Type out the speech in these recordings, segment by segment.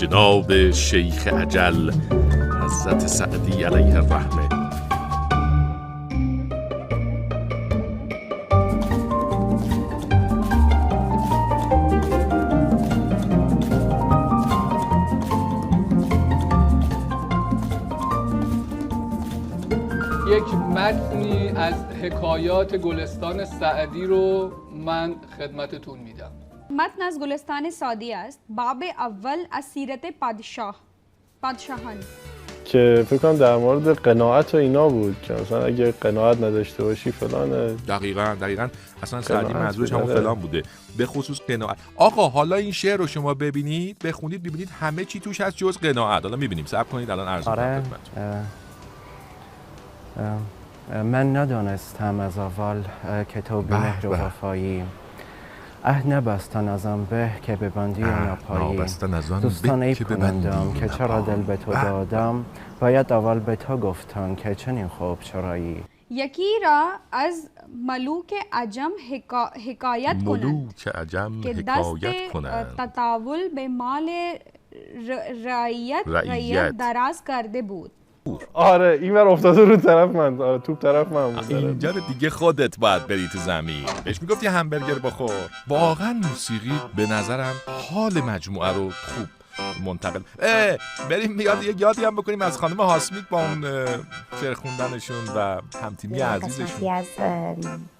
جناب شیخ اجل حضرت سعدی علیه الرحمه. یک متنی از حکایات گلستان سعدی رو من خدمتتون میدم. متن از گلستان سعدی است. باب اول از سیرت پادشاهان که فکر کنم در مورد قناعت و اینا بود که مثلا اگه قناعت نداشته باشی فلانه. دقیقاً اصلا سعدی منظورش همون فلان بوده، به خصوص قناعت. آقا حالا این شعر رو شما ببینید، بخونید، ببینید همه چی توش هست جز قناعت. حالا میبینیم، صبر کنید الان عرض می‌کنم خدمتتون. من ندانستم از اول که تو بی‌مهر و وفایی، نبستن از آن به که ببندی و ناپایی. دوستان عیب کنندم که چرا دل به تو دادم، باید اول به تو گفتن که چنین خوب چرایی. یکی را از ملوک عجم حکایت کنند که دست تطاول به مال رعیت دراز کرده بود. آره این ور افتاده رو طرف من، آره توپ طرف من بود. اینجا دیگه خودت باید بری تو زمین. بهش میگفتی همبرگر بخور. واقعا موسیقی به نظرم حال مجموعه رو خوب منتقل. بریم یادی هم بکنیم از خانم هاسمیک با اون شعر خوندنشون و همتیمی عزیزشون. از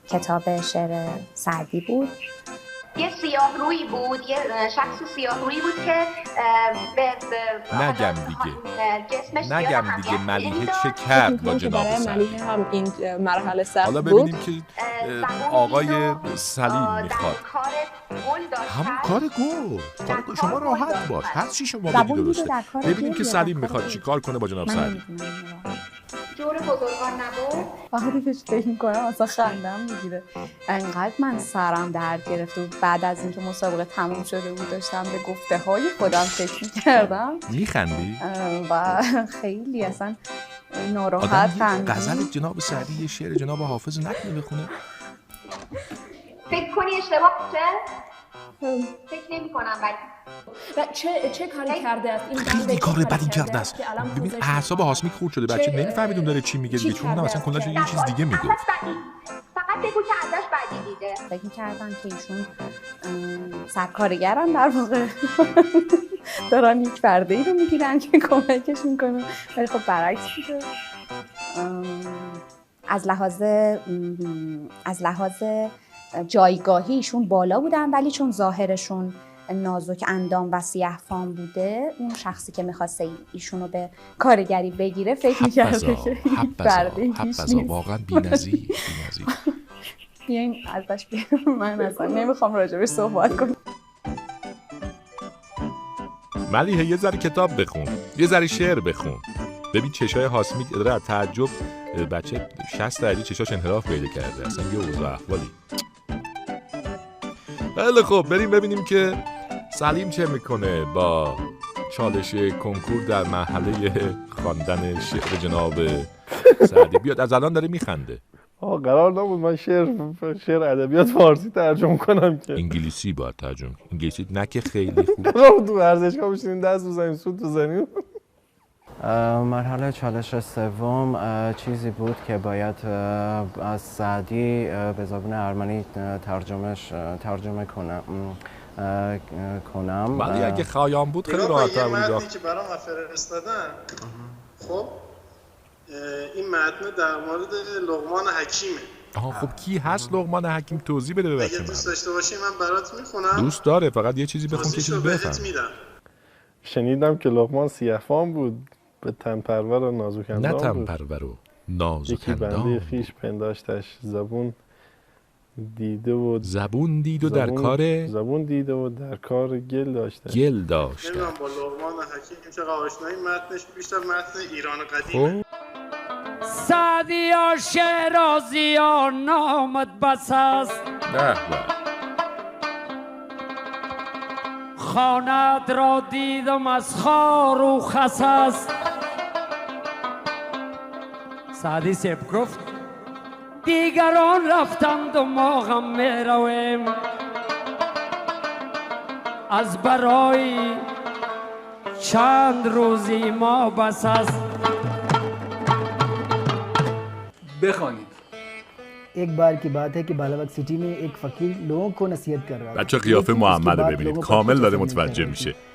کتاب شعر سعدی بود. یه سیاه روی بود، یه شخص سیاه روی بود که نگم دیگه ملیحه چه کرد با جناب سعدی. ملیحه هم این مرحله سخت بود. حالا ببینیم که آقای سلیم میخواد همون کار گل شما راحت باش، هر چی شما بگی درسته. ببینیم که سلیم میخواد چی کار کنه با جناب سعدی. جور بزرگان نبود. وقتی که فکر میکنم اصلا خندم میگیره. انقدر من سرم درد گرفت و بعد از اینکه مسابقه تموم شده بود داشتم به گفته های خودم فکر میکردم. میخندی؟ و خیلی اصلا ناراحت خندم. غزل جناب سعدی یه شعر جناب حافظ نکنه بخونه؟ فکر کنی اشتباه چه؟ فکر نمی کنم و چه کاری کرده است؟ خیلی کار بدی کرده است. ببین اعصاب هاسمیک خورد شده، بچه نمیفهمید اون داره چی میگه دیگه، چون اونم اصلا کلاش یه چیز دیگه میگفت. فقط بگو که ازش بدی دیده. فکر می‌کردن که ایشون سرکارگرن در واقع دارن یک پرده‌ای رو میگیرن که کمکش میکنه، ولی خب برعکس بوده. از لحاظ جایگاهیشون بالا بودن، ولی چون ظاهرشون نازک اندام و سیاه فام بوده، اون شخصی که می‌خواسته ایشونو به کارگری بگیره فکر می‌کرده که برده هیچ نیست. واقعا بی‌نظیر. بیاین ازش بیرون، من اصلا نمیخوام راجبش صحبت کنم. ملیحه یه ذره کتاب بخون، یه ذره شعر بخون. ببین چشای هاسمیک داره از تعجب بچه 60 درجه چشاش انحراف پیدا کرده، اصلا یه اوضاع احوالی. خیلی خب بریم ببینیم که سلیم چه میکنه با چالش کنکور در مرحله خواندن شعر جناب سعدی. بیاد از الان داره میخنده. قرار نبود من شعر ادبیات فارسی ترجمه کنم که انگلیسی باید ترجمه. انگلیسی نه که خیلی خوب. تو ورزشگاه بشینیم دست بزنیم سوت بزنیم. مرحله چالش سوم چیزی بود که باید از سعدی به زبان ارمنی ترجمه کنم. ولی اگه خایان بود خیلی راحت‌تر بود. متنی که برام فرستادن، خب این متن در مورد لقمان حکیمه. خب کی هست لقمان حکیم؟ توضیح بده به بچه‌ها. اگه دوست داشته باشی من برات میخونم. دوست داره، فقط یه چیزی بخون که چیزی بفهم. شنیدم که لقمان سیاه‌فام بود، به تن پرور و نازک اندام بود. نه تن پرور و نازک اندام. یکی بنده خویش پنداشتش زبون دیده و در کار گل داشته. نمیدونم با لقمان حکیم چقدر آشنایی، متنش بیشتر متن ایران قدیمه. سعدیا شیرازیا نامت بس است، خانت را دیدم از خار و خس است. سعدی سیب گفت دیگران رفتند و ما غم می رویم، از برای چند روزی ما بس است. بخوانید. एक बार की बात है कि बालाबाग सिटी में एक फकीर लोगों को नसीहत कर रहा था. بچه قیافه محمد ببینید کامل داره متوجه میشه.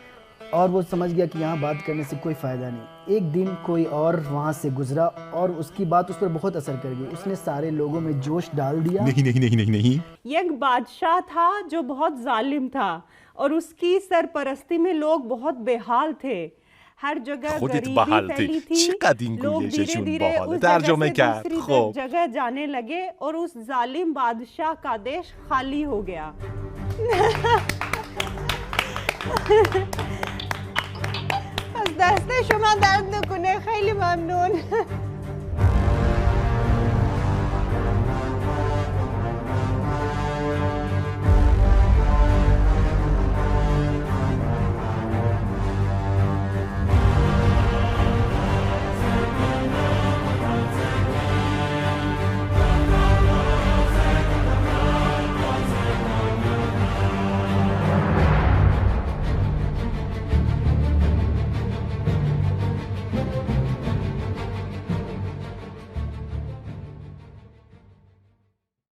और वो समझ गया कि यहाँ बात करने से कोई फ़ायदा नहीं. एक दिन कोई और वहाँ से गुजरा और उसकी बात उस पर बहुत असर कर गई. उसने सारे लोगों में जोश डाल दिया. नहीं. एक बादशाह था जो बहुत जालिम था और उसकी सरपरस्ती में लोग बहुत बेहाल थे. हर जगह गरीबी फैली थी. लोग धीरे-धीरे उस जगह से दूसरी जगह जाने लगे और उस जालिम बादशाह का देश खाली हो गया. از دست شما درد